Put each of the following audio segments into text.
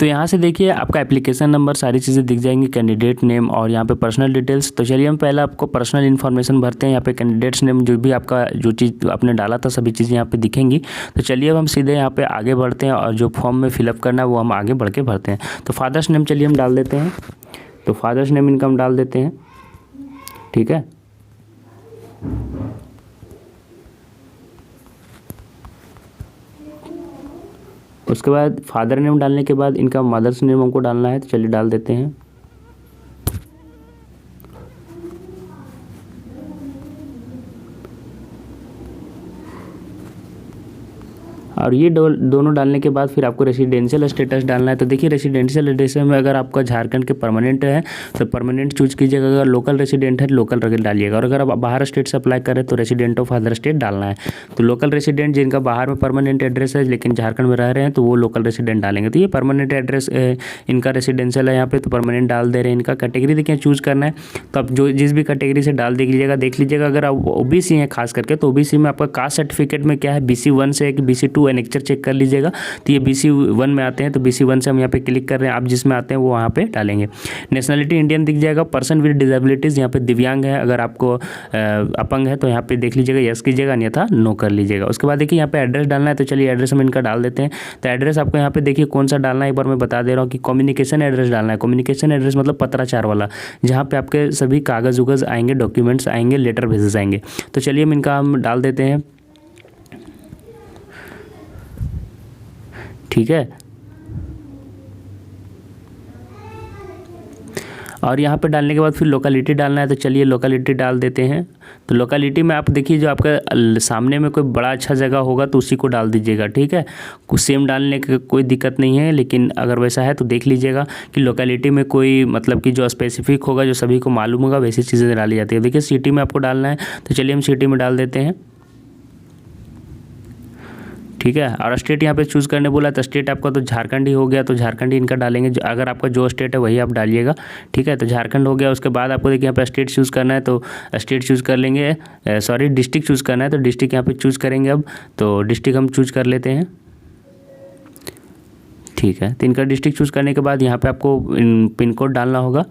तो यहाँ से देखिए आपका एप्लीकेशन नंबर सारी चीज़ें दिख जाएंगी, कैंडिडेट नेम और यहाँ पे पर्सनल डिटेल्स। तो चलिए हम पहले आपको पर्सनल इन्फॉर्मेशन भरते हैं। यहाँ पे कैंडिडेट्स नेम जो भी आपका जो चीज़ आपने डाला था सभी चीज़ें यहाँ पे दिखेंगी। तो चलिए अब हम सीधे यहाँ पे आगे बढ़ते हैं और जो फॉर्म में फिलअप करना है वो हम आगे बढ़ के भरते हैं। तो फादर्स नेम चलिए हम डाल देते हैं। तो फादर्स नेम इनका हम डाल देते हैं, ठीक है। उसके बाद फादर नेम डालने के बाद इनका मदर्स नेम हमको डालना है। तो चलिए डाल देते हैं। और ये दोनों डालने के बाद फिर आपको रेसिडेंशियल स्टेटस डालना है। तो देखिए रेसिडेंशियल स्टेटस में अगर आपका झारखंड के परमानेंट है तो परमानेंट चूज कीजिएगा, अगर लोकल रेसिडेंट है लोकल डालिएगा, और अगर आप बाहर स्टेट से अप्लाई करें तो रेसिडेंट ऑफ अदर स्टेट डालना है। तो लोकल रेसिडेंट जिनका बाहर में परमानेंट एड्रेस है लेकिन झारखंड में रह रहे हैं तो वो लोकल रेसिडेंट डालेंगे। तो ये परमानेंट एड्रेस इनका रेसिडेंशियल है यहाँ पे, तो परमानेंट डाल दे रहे हैं। इनका कैटेगरी देखिए चूज करना है, तो आप जो जिस भी कैटेगरी से डाल देख लीजिएगा। अगर आप ओबीसी हैं खास करके तो ओबीसी में आपका कास्ट सर्टिफिकेट में क्या है, BC1 से है कि BC2 एनेक्चर चेक कर लीजिएगा। तो ये BC1 में आते हैं तो BC1 से हम यहाँ पे क्लिक कर रहे हैं, आप जिसमें आते हैं वो वहाँ पे डालेंगे। नेशनलिटी इंडियन दिख जाएगा। पर्सन विद डिसेबिलिटीज़ यहाँ पे दिव्यांग है, अगर आपको अपंग है तो यहाँ पे देख लीजिएगा यस कीजिएगा, अन्यथा नो कर लीजिएगा। उसके बाद देखिए यहाँ पे एड्रेस डालना है। तो चलिए एड्रेस हम इनका डाल देते हैं। तो एड्रेस आपको यहाँ पे देखिए कौन सा डालना है एक बार मैं बता दे रहा हूँ कि कम्युनिकेशन एड्रेस डालना है। कम्युनिकेशन एड्रेस मतलब पत्राचार वाला, जहाँ पे आपके सभी कागज़ उगज आएंगे, डॉक्यूमेंट्स आएंगे, लेटर भेजे जाएंगे। तो चलिए हम इनका हम डाल देते हैं, ठीक है। और यहाँ पे डालने के बाद फिर लोकेलिटी डालना है। तो चलिए लोकेलिटी डाल देते हैं। तो लोकेलिटी में आप देखिए जो आपका सामने में कोई बड़ा अच्छा जगह होगा तो उसी को डाल दीजिएगा, ठीक है। कुछ सेम डालने की कोई दिक्कत नहीं है, लेकिन अगर वैसा है तो देख लीजिएगा कि लोकेलिटी में कोई मतलब कि जो स्पेसिफिक होगा, जो सभी को मालूम होगा, वैसी चीज़ें डाली जाती है। देखिए सिटी में आपको डालना है। तो चलिए हम सिटी में डाल देते हैं, ठीक है। और स्टेट यहाँ पे चूज़ करने बोला, तो स्टेट आपका तो झारखंड ही हो गया, तो झारखंड ही इनका डालेंगे। अगर आपका जो स्टेट है वही आप डालिएगा, ठीक है। तो झारखंड हो गया। उसके बाद आपको देखिए यहाँ पे स्टेट चूज़ करना है, तो स्टेट चूज़ कर लेंगे, सॉरी डिस्ट्रिक्ट चूज़ करना है, तो डिस्ट्रिक्ट यहाँ पे चूज़ करेंगे अब। तो डिस्ट्रिक्ट हम चूज़ कर लेते हैं, ठीक है। तो इनका डिस्ट्रिक्ट चूज़ करने के बाद यहाँ पर आपको पिन कोड डालना होगा।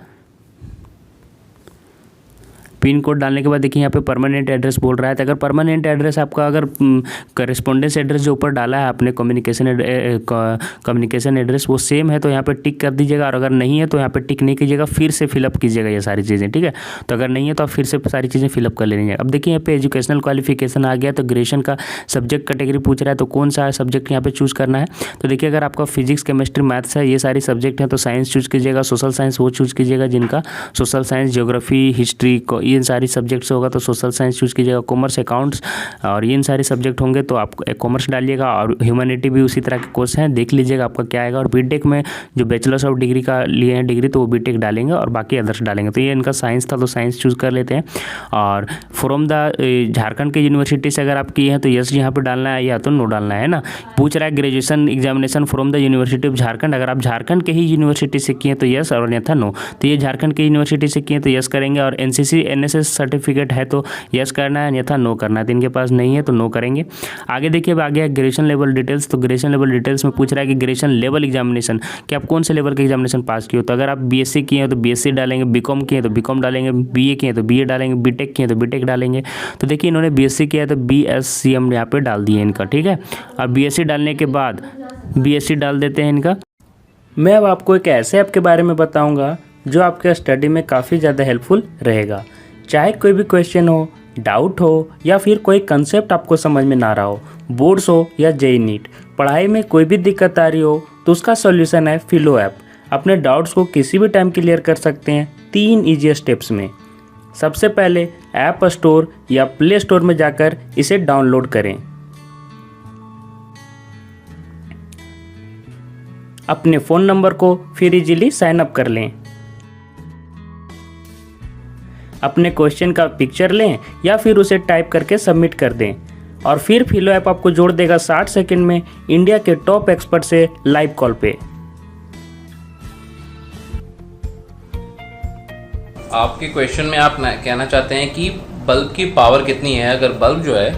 पिन कोड डालने के बाद देखिए यहाँ पे परमानेंट एड्रेस बोल रहा है। तो अगर परमानेंट एड्रेस आपका अगर करेस्पॉन्डेंस एड्रेस जो ऊपर डाला है आपने कम्युनिकेशन एड्रेस वो सेम है तो यहाँ पे टिक कर दीजिएगा, और अगर नहीं है तो यहाँ पे टिक नहीं कीजिएगा, फिर से फिलअप कीजिएगा ये सारी चीज़ें, ठीक है। तो अगर नहीं है तो आप फिर से सारी चीज़ें फिलअप कर लेंगे। अब देखिए यहाँ पे एजुकेशनल क्वालिफिकेशन आ गया, तो ग्रेजुएशन का सब्जेक्ट कैटेगरी पूछ रहा है, तो कौन सा सब्जेक्ट यहाँ पे चूज़ करना है। तो देखिए अगर आपका फिजिक्स केमिस्ट्री मैथ्स है, ये सारी सब्जेक्ट हैं, तो साइंस चूज़ कीजिएगा। सोशल साइंस वो चूज़ कीजिएगा जिनका social science, geography, history in सारी सब्जेक्ट्स होगा तो सोशल साइंस चूज़ कीजिएगा। कॉमर्स, अकाउंट्स और ये इन सारे सब्जेक्ट होंगे तो आप कॉमर्स डालिएगा। और ह्यूमैनिटी भी उसी तरह के कोर्स हैं, देख लीजिएगा आपका क्या आएगा। और बीटेक में जो बैचलर्स ऑफ डिग्री का लिए हैं डिग्री, तो वो बीटेक डालेंगे और बाकी अदर्स डालेंगे। तो ये इनका साइंस था तो साइंस चूज़ कर लेते हैं। और फ्रॉम द झारखंड के यूनिवर्सिटी से अगर आप किए हैं तो यस यहाँ पर डालना है या तो नो डालना है ना। पूछ रहा है graduation examination from the university of Jharkhand, अगर आप झारखंड के ही यूनिवर्सिटी से किए तो यस और अन्यथा नो। तो ये झारखंड के यूनिवर्सिटी से किए तो यस करेंगे। और NCC NSS सर्टिफिकेट है तो यस करना है, अन्यथा नो करना है। तो इनके पास नहीं है तो नो करेंगे। आगे देखिए अब आ गया ग्रेजुएशन लेवल डिटेल्स। तो ग्रेजुएशन लेवल डिटेल्स में पूछ रहा है कि ग्रेजुएशन लेवल एग्जामिनेशन कि आप कौन से लेवल के एग्जामिनेशन पास किए हो। तो अगर आप BSc किए हैं तो BSc डालेंगे, BCom किए हैं तो BCom डालेंगे, BA किए हैं तो BA डालेंगे, BTech किए हैं तो BTech डालेंगे। तो देखिए इन्होंने BSc किया है तो BSc हम यहाँ पे डाल दिए इनका, ठीक है। और BSc डालने के बाद BSc डाल देते हैं इनका। मैं अब आपको एक ऐसे ऐप के बारे में बताऊँगा जो आपके स्टडी में काफ़ी ज़्यादा हेल्पफुल रहेगा। चाहे कोई भी क्वेश्चन हो, डाउट हो या फिर कोई कंसेप्ट आपको समझ में ना रहा हो, बोर्ड्स हो या JEE नीट, पढ़ाई में कोई भी दिक्कत आ रही हो तो उसका सॉल्यूशन है फिलो ऐप। अपने डाउट्स को किसी भी टाइम क्लियर कर सकते हैं 3 ईजी स्टेप्स में। सबसे पहले ऐप स्टोर या प्ले स्टोर में जाकर इसे डाउनलोड करें। अपने फ़ोन नंबर को फिर इजीली साइन अप कर लें। अपने क्वेश्चन का पिक्चर लें या फिर उसे टाइप करके सबमिट कर दें और फिर फिलो ऐप आपको जोड़ देगा 60 सेकंड में इंडिया के टॉप एक्सपर्ट से लाइव कॉल पे। आपके क्वेश्चन में आप कहना चाहते हैं कि बल्ब की पावर कितनी है। अगर बल्ब जो है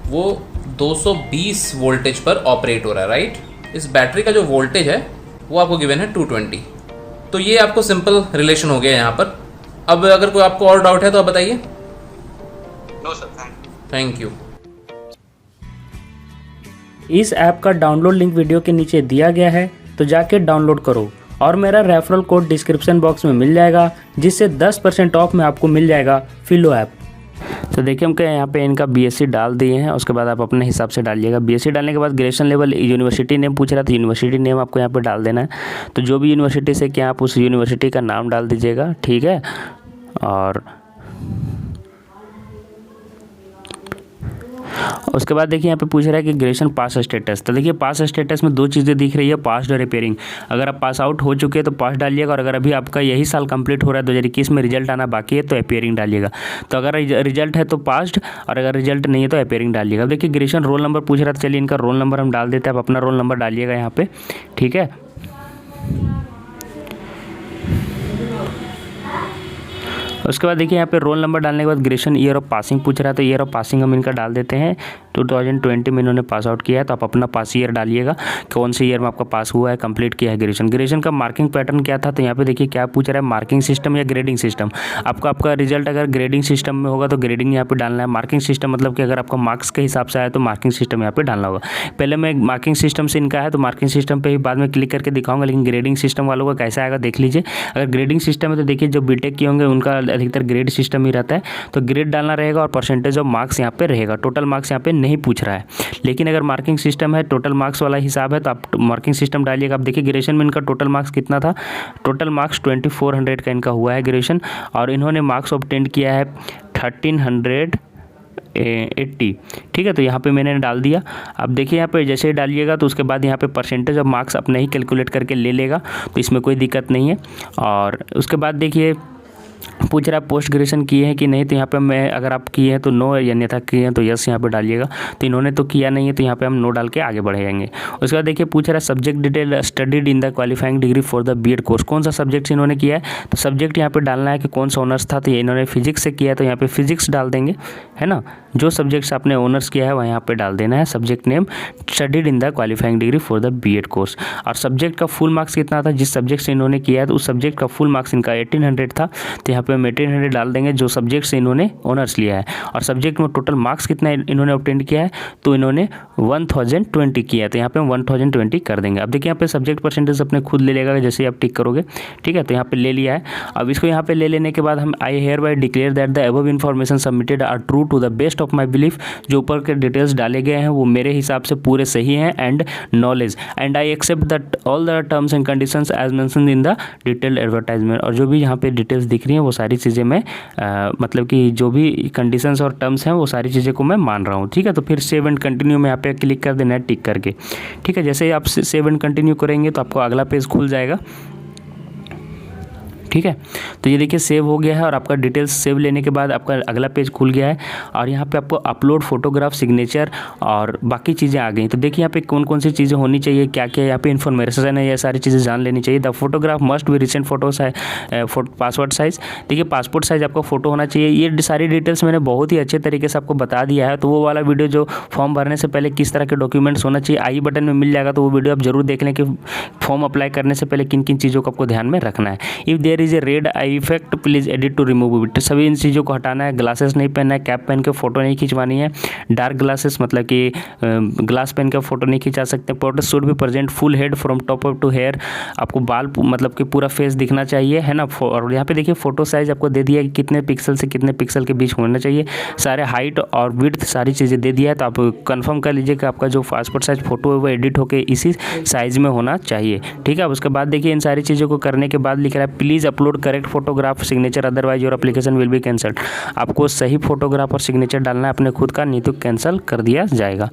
वो 220 वोल्टेज पर ऑपरेट हो रहा है, राइट। इस बैटरी का जो वोल्टेज है वो आपको गिवन है 220। तो ये आपको सिंपल रिलेशन हो गया यहाँ पर। अब अगर कोई आपको और डाउट है तो आप बताइए। No sir, thank you. इस ऐप का डाउनलोड लिंक वीडियो के नीचे दिया गया है, तो जाके डाउनलोड करो और मेरा रेफरल कोड डिस्क्रिप्शन बॉक्स में मिल जाएगा, जिससे 10% ऑफ में आपको मिल जाएगा फिलो ऐप। तो देखिए हम क्या यहाँ पे इनका बीएससी डाल दिए हैं, उसके बाद आप अपने हिसाब से डालिएगा। बीएससी डालने के बाद ग्रेजुएशन लेवल यूनिवर्सिटी नेम पूछ रहा था, यूनिवर्सिटी नेम आपको यहाँ पे डाल देना है। तो जो भी यूनिवर्सिटी से क्या आप उस यूनिवर्सिटी का नाम डाल दीजिएगा, ठीक है। और उसके बाद देखिए यहाँ पे पूछ रहा है कि ग्रेजुएशन पास स्टेटस। तो देखिए पास स्टेटस में दो चीज़ें दिख रही है, पास और अपेयरिंग। अगर आप पास आउट हो चुके हैं तो पास डालिएगा, और अगर अभी आपका यही साल कंप्लीट हो रहा है 2021 में, रिजल्ट आना बाकी है तो अपेयरिंग डालिएगा। तो अगर रिजल्ट है तो पास्ड, और अगर रिजल्ट नहीं है तो अपेयरिंग डालिएगा। अब देखिए ग्रेजुएशन रोल नंबर पूछ रहा था, चलिए इनका रोल नंबर हम डाल देते हैं। आप अपना रोल नंबर डालिएगा यहाँ पे, ठीक है। उसके बाद देखिए यहाँ पे रोल नंबर डालने के बाद ग्रेजुएशन ईयर ऑफ पासिंग पूछ रहा है, तो ईयर ऑफ पासिंग हम इनका डाल देते हैं। 2020 में इन्होंने पास आउट किया है, तो आप अपना पास ईयर डालिएगा, कौन से ईयर में आपका पास हुआ है, कंप्लीट किया है ग्रेजुएशन। ग्रेजुएशन का मार्किंग पैटर्न क्या था, तो यहाँ पे देखिए क्या पूछ रहा है, मार्किंग सिस्टम या ग्रेडिंग सिस्टम। आपका रिजल्ट अगर ग्रेडिंग सिस्टम में होगा तो ग्रेडिंग यहाँ पे डालना है। मार्किंग सिस्टम मतलब कि अगर आपका मार्क्स के हिसाब से आया तो मार्किंग सिस्टम यहाँ पे डालना होगा। पहले मैं मार्किंग सिस्टम से इनका है तो मार्किंग सिस्टम पे ही बाद में क्लिक करके दिखाऊंगा, लेकिन ग्रेडिंग सिस्टम वालों का कैसा आएगा देख लीजिए। अगर ग्रेडिंग सिस्टम है तो देखिए जो बीटेक किए होंगे उनका अधिकतर ग्रेड सिस्टम ही रहता है, तो ग्रेड डालना रहेगा और परसेंटेज ऑफ मार्क्स यहाँ पे रहेगा। टोटल मार्क्स यहाँ पे नहीं पूछ रहा है, लेकिन अगर मार्किंग सिस्टम है, टोटल मार्क्स वाला हिसाब है, तो आप मार्किंग सिस्टम डालिएगा। आप देखिए ग्रेजुएशन में इनका टोटल मार्क्स कितना था, टोटल मार्क्स 2400 का इनका हुआ है ग्रेजुएशन, और इन्होंने मार्क्स ऑब्टेन किया है 1380, ठीक है। तो यहाँ पे मैंने डाल दिया। अब देखिए यहाँ पे जैसे ही डालिएगा तो उसके बाद यहाँ पे परसेंटेज ऑफ मार्क्स अपने ही कैलकुलेट करके ले लेगा, तो इसमें कोई दिक्कत नहीं है। और उसके बाद देखिए पूछ रहा है पोस्ट ग्रेजुएशन किए हैं कि नहीं, तो यहाँ पे मैं अगर आप किए हैं तो नो, या अन्यथा किए हैं तो यस यहाँ पे डालिएगा। तो इन्होंने तो किया नहीं है, तो यहाँ पे हम नो डाल के आगे बढ़ेंगे। उसके बाद देखिए पूछ रहा है subject detail studied in the qualifying degree for the BEd course. कौन सा सब्जेक्ट से इन्होंने किया है, तो सब्जेक्ट यहाँ पे डालना है कि कौन सा ऑनर्स था। तो ये इन्होंने फिजिक्स से किया है, तो यहाँ पे फिजिक्स डाल देंगे, है ना। जो सब्जेक्ट्स आपने ऑनर्स किया है वह यहाँ पे डाल देना है। Subject name studied in the qualifying degree for the BEd course. और सब्जेक्ट का फुल मार्क्स कितना था, जिस सब्जेक्ट से इन्होंने किया है तो उस सब्जेक्ट का फुल मार्क्स इनका 1800 था, तो यहाँ पे हम 1800 डाल देंगे जो सब्जेक्ट से इन्होंने ऑनर्स लिया है। और सब्जेक्ट में टोटल मार्क्स कितना इन्होंने ऑब्टेन किया है, तो इन्होंने 1020 किया है, तो यहाँ पे हम 1020 कर देंगे। अब देखिए यहाँ पे सब्जेक्ट परसेंटेज अपने खुद ले लेगा जैसे आप टिक करोगे, ठीक है। तो यहाँ पे ले लिया है। अब इसको यहाँ पे ले लेने के बाद हम I hereby declare that the above information submitted are true to the best of my belief. जो ऊपर के डिटेल्स डाले गए हैं वो मेरे हिसाब से पूरे सही हैं and knowledge, and I accept that all the terms and conditions as mentioned in the detailed advertisement. और जो भी यहाँ पे डिटेल्स दिख रही हैं वो सारी चीज़ें मैं मतलब कि जो भी कंडीशंस और टर्म्स हैं वो सारी चीज़ें को मैं मान रहा हूँ, ठीक है। तो फिर सेव एंड कंटिन्यू में यहाँ पे क्लिक कर देना है टिक करके, ठीक है। जैसे ही आप सेव एंड कंटिन्यू करेंगे तो आपको अगला पेज खुल जाएगा, ठीक है। तो ये देखिए सेव हो गया है, और आपका डिटेल्स सेव लेने के बाद आपका अगला पेज खुल गया है, और यहाँ पे आपको अपलोड फोटोग्राफ, सिग्नेचर और बाकी चीज़ें आ गई। तो देखिए यहाँ पे कौन कौन सी चीज़ें होनी चाहिए, क्या क्या यहाँ पे इन्फॉर्मेशन है, ये सारी चीज़ें जान लेनी चाहिए। द फोटोग्राफ मस्ट भी रिसेंट फोटो पासपोर्ट साइज। देखिए पासपोर्ट साइज आपका फोटो होना चाहिए। ये सारी डिटेल्स मैंने बहुत ही अच्छे तरीके से आपको बता दिया है, तो वो वाला वीडियो जो फॉर्म भरने से पहले किस तरह के डॉक्यूमेंट्स होना चाहिए आई बटन में मिल जाएगा, तो वो वीडियो आप जरूर देख लें कि फॉर्म अप्लाई करने से पहले किन किन चीज़ों को आपको ध्यान में रखना है। If there is a red eye effect please edit to remove it. सभी इन चीज़ों को हटाना है। ग्लासेस नहीं पहनना है, कैप पहन के फोटो नहीं खिंचवानी है। डार्क ग्लासेस मतलब कि ग्लास पहन के फोटो नहीं खिंचा सकते। फोटो शुड भी present full head from top up to hair. आपको बाल मतलब कि पूरा फेस दिखना चाहिए, है ना। और यहाँ पे देखिए फोटो साइज आपको दे दिया है कि कितने पिक्सल से कितने पिक्सल के बीच होना चाहिए। सारे हाइट और विड्थ सारी चीज़ें दे दिया है, तो आप कंफर्म कर लीजिए कि आपका जो पासपोर्ट साइज फोटो है वो एडिट होकर इसी साइज में होना चाहिए, ठीक है। उसके बाद देखिए इन सारी चीज़ों को करने के बाद लिख रहा है please upload correct photograph signature otherwise your application will be cancelled. आपको सही फोटोग्राफ और सिग्नेचर डालना है अपने खुद का, नहीं तो कैंसिल कर दिया जाएगा।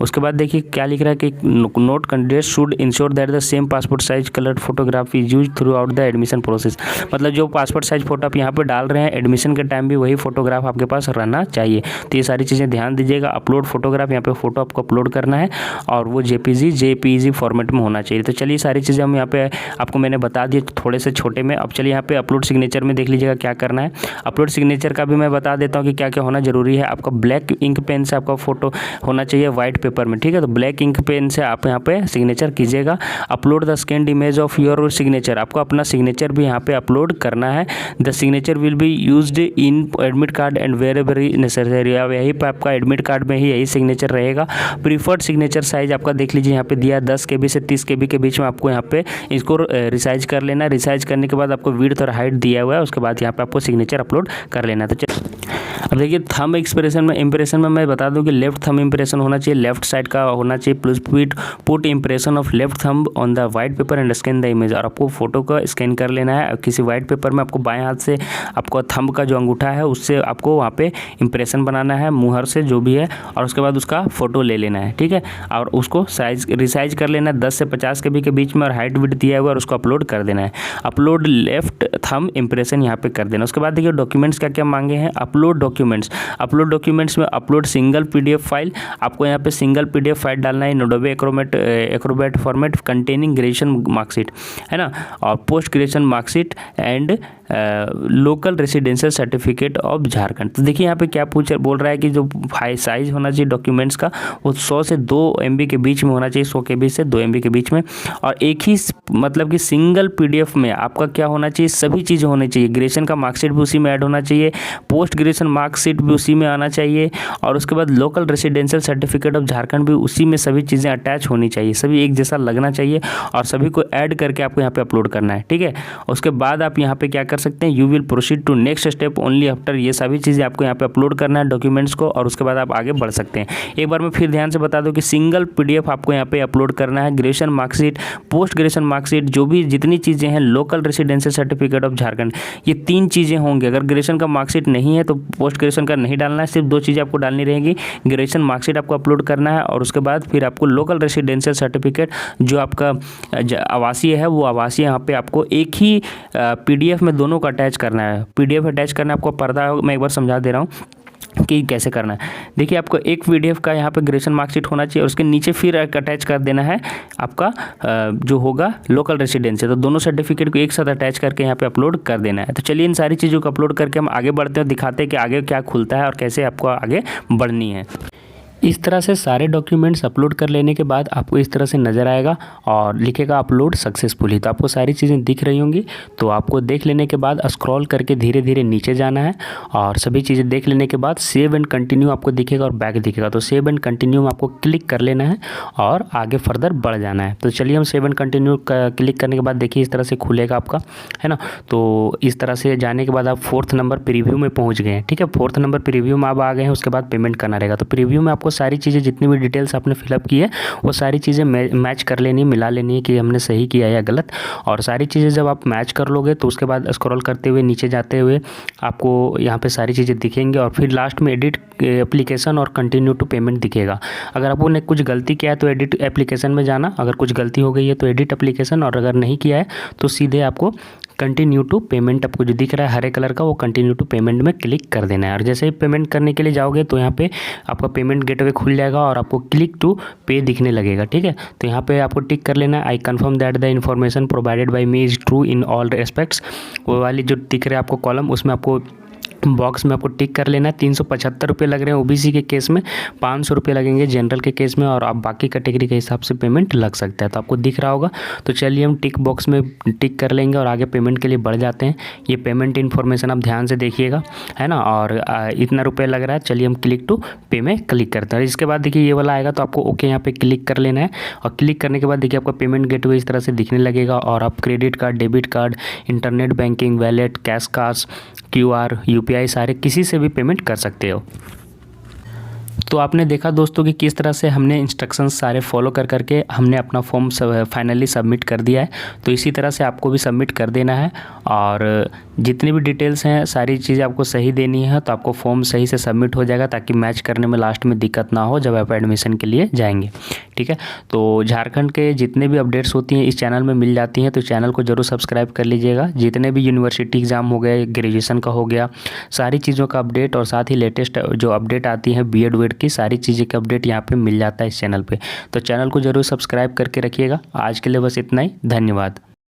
उसके बाद देखिए क्या लिख रहा है कि note candidate should ensure that the same passport size coloured photograph is use through out the admission process. मतलब जो पासपोर्ट साइज फोटो आप यहाँ पे डाल रहे हैं एडमिशन के टाइम भी वही फोटोग्राफ आपके पास रहना चाहिए। तो ये सारी चीज़ें ध्यान दीजिएगा। अपलोड फोटोग्राफ, यहाँ पे फोटो आपको अपलोड करना है और वो जेपीजी फॉर्मेट में होना चाहिए। तो चलिए सारी चीज़ें हम यहाँ पे आपको मैंने बता दी थोड़े से छोटे में। अब चलिए चलिए यहाँ पे अपलोड सिग्नेचर में देख लीजिएगा क्या करना है। अपलोड सिग्नेचर का भी मैं बता देता हूँ कि क्या क्या होना जरूरी है। आपका ब्लैक इंक पेन से आपका फोटो होना चाहिए वाइट पेपर में, ठीक है। तो ब्लैक इंक पेन से आप यहाँ पे सिग्नेचर कीजिएगा। Upload the scanned image of your signature, आपको अपना सिग्नेचर भी यहाँ पे अपलोड करना है। The signature will be used in admit card and wherever necessary, अब यहीं पर आपका एडमिट कार्ड में ही यही सिग्नेचर रहेगा। प्रीफर्ड सिग्नेचर साइज आपका देख लीजिए यहाँ पे दिया 10 KB से 30 KB के बीच में आपको यहाँ पे इसको रिसाइज कर लेना है। रिसाइज करने के बाद आपको विड्थ और हाइट दिया हुआ है, उसके बाद यहाँ पे आपको सिग्नेचर अपलोड कर लेना है। तो अब देखिए थंब इम्प्रेशन में मैं बता दूं कि लेफ्ट थंब इम्प्रेशन होना चाहिए, लेफ्ट साइड का होना चाहिए। Plus put impression of left thumb on the white paper and scan the image, और आपको फोटो का स्कैन कर लेना है। किसी वाइट पेपर में आपको बाएं हाथ से आपको थंब का जो अंगूठा है उससे आपको वहाँ पे इम्प्रेशन बनाना है, मुहर से जो भी है, और उसके बाद उसका फोटो ले लेना है, ठीक है। और उसको रिसाइज कर लेना है 10 से 50 KB के बीच में, और हाइट विड्थ दिया हुआ है और उसको अपलोड कर देना है। अपलोड लेफ्ट थंब इम्प्रेशन यहाँ पे कर देना। उसके बाद देखिए डॉक्यूमेंट्स क्या क्या मांगे हैं। अपलोड डॉक्यूमेंट्स में अपलोड सिंगल PDF फाइल, आपको यहाँ पे सिंगल PDF फाइल डालना है। Adobe Acrobat format containing graduation marksheet, है ना, और post graduation marksheet and local residential certificate of Jharkhand. तो देखिए यहाँ पे क्या बोल रहा है कि जो साइज होना चाहिए डॉक्यूमेंट्स का वो 100 से 2 MB के बीच में होना चाहिए, 100 KB से 2 MB के बीच में, और एक ही मतलब कि सिंगल PDF में आपका क्या होना चाहिए, सभी चीज़ें होनी चाहिए। ग्रेजुएशन का मार्कशीट भी उसी में ऐड होना चाहिए, पोस्ट ग्रेजुएशन मार्कशीट भी उसी में आना चाहिए, और उसके बाद local residential certificate of Jharkhand भी उसी में सभी चीज़ें अटैच होनी चाहिए, सभी एक जैसा लगना चाहिए, और सभी को ऐड करके आपको यहाँ पे अपलोड करना है, ठीक है। उसके बाद आप यहाँ पे क्या कर सकते हैं, you will proceed to next step only after, ये सभी चीज़ें आपको यहाँ पे अपलोड करना है डॉक्यूमेंट्स को, और उसके बाद आप आगे बढ़ सकते हैं। एक बार मैं फिर ध्यान से बता दूं कि सिंगल PDF आपको यहाँ पे अपलोड करना है। Graduation marksheet, post graduation marksheet, जो भी जितनी चीज़ें हैं, local residential certificate of Jharkhand, ये 3 चीज़ें होंगी। अगर ग्रेजुएशन का मार्कशीट नहीं है तो पोस्ट ग्रेजुएशन का नहीं डालना है, सिर्फ 2 चीज़ें आपको डालनी रहेगी। ग्रेजुएशन मार्कशीट आपको अपलोड करना है, और उसके बाद फिर आपको लोकल रेसिडेंशियल सर्टिफिकेट जो आपका आवासीय है वो आवासीय यहाँ पे आपको एक ही PDF में दोनों को अटैच करना है। PDF अटैच करना है आपको पर्दा, मैं एक बार समझा दे रहा हूँ कि कैसे करना है। देखिए आपको एक PDF का यहाँ पे ग्रेजुएशन मार्कशीट होना चाहिए, और उसके नीचे फिर अटैच कर देना है आपका जो होगा लोकल रेसिडेंस है। तो दोनों सर्टिफिकेट को एक साथ अटैच करके यहाँ पे अपलोड कर देना है। तो चलिए इन सारी चीज़ों को अपलोड करके हम आगे बढ़ते हैं, दिखाते हैं कि आगे क्या खुलता है और कैसे आपको आगे बढ़नी है। इस तरह से सारे डॉक्यूमेंट्स अपलोड कर लेने के बाद आपको इस तरह से नज़र आएगा और लिखेगा अपलोड सक्सेसफुली। तो आपको सारी चीज़ें दिख रही होंगी। तो आपको देख लेने के बाद स्क्रॉल करके धीरे धीरे नीचे जाना है, और सभी चीज़ें देख लेने के बाद सेव एंड कंटिन्यू आपको दिखेगा और बैक दिखेगा। तो सेव एंड कंटिन्यू में आपको क्लिक कर लेना है और आगे फर्दर बढ़ जाना है। तो चलिए हम सेव एंड कंटिन्यू क्लिक करने के बाद देखिए इस तरह से खुलेगा आपका, है ना। तो इस तरह से जाने के बाद आप 4th नंबर प्रीव्यू में पहुँच गए हैं, ठीक है। 4th नंबर प्रीव्यू में आप आ गए हैं, उसके बाद पेमेंट करना रहेगा। तो प्रीव्यू में आपको सारी चीज़ें जितनी भी डिटेल्स आपने फिलअप की है वो सारी चीज़ें मैच कर लेनी है, मिला लेनी है कि हमने सही किया या गलत। और सारी चीज़ें जब आप मैच कर लोगे तो उसके बाद स्क्रॉल करते हुए नीचे जाते हुए आपको यहाँ पे सारी चीज़ें दिखेंगी, और फिर लास्ट में एडिट एप्लीकेशन और कंटिन्यू टू पेमेंट दिखेगा। अगर आपको ने कुछ गलती किया है तो एडिट एप्लीकेशन में जाना, अगर कुछ गलती हो गई है तो एडिट एप्लीकेशन, और अगर नहीं किया है तो सीधे आपको कंटिन्यू टू पेमेंट आपको जो दिख रहा है हरे कलर का वो कंटिन्यू टू पेमेंट में क्लिक कर देना है। और जैसे ही पेमेंट करने के लिए जाओगे तो यहाँ पे आपका पेमेंट गेटवे खुल जाएगा और आपको क्लिक टू पे दिखने लगेगा, ठीक है। तो यहाँ पे आपको टिक कर लेना है, I confirm that the information provided by me is true in all respects. वो वाली जो दिख रहा है आपको कॉलम, उसमें आपको बॉक्स में आपको टिक कर लेना है। 375 रुपये लग रहे हैं ओबीसी के केस में, 500 रुपये लगेंगे जनरल के केस में, और आप बाकी कैटेगरी के हिसाब से पेमेंट लग सकता है। तो आपको दिख रहा होगा। तो चलिए हम टिक बॉक्स में टिक कर लेंगे और आगे पेमेंट के लिए बढ़ जाते हैं। ये पेमेंट इन्फॉर्मेशन आप ध्यान से देखिएगा, है ना। और इतना रुपये लग रहा है, चलिए हम क्लिक टू पे में क्लिक करते हैं। इसके बाद देखिए ये वाला आएगा तो आपको ओके यहाँ पे क्लिक कर लेना है, और क्लिक करने के बाद देखिए आपका पेमेंट गेटवे इस तरह से दिखने लगेगा, और आप credit card, debit card, internet banking, wallet, cash card, QR, UPI सारे किसी से भी पेमेंट कर सकते हो। तो आपने देखा दोस्तों कि किस तरह से हमने इंस्ट्रक्शंस सारे फॉलो कर करके हमने अपना फॉर्म फाइनली सबमिट कर दिया है। तो इसी तरह से आपको भी सबमिट कर देना है, और जितनी भी डिटेल्स हैं सारी चीज़ें आपको सही देनी है, तो आपको फॉर्म सही से सबमिट हो जाएगा, ताकि मैच करने में लास्ट में दिक्कत ना हो जब आप एडमिशन के लिए जाएंगे, ठीक है। तो झारखंड के जितने भी अपडेट्स होती हैं इस चैनल में मिल जाती हैं, तो चैनल को जरूर सब्सक्राइब कर लीजिएगा। जितने भी यूनिवर्सिटी एग्ज़ाम हो गए, ग्रेजुएशन का हो गया, सारी चीज़ों का अपडेट, और साथ ही लेटेस्ट जो अपडेट आती है BEd वेड की सारी चीज़ें के अपडेट यहाँ पे मिल जाता है इस चैनल पे। तो चैनल को जरूर सब्सक्राइब करके रखिएगा। आज के लिए बस इतना ही, धन्यवाद।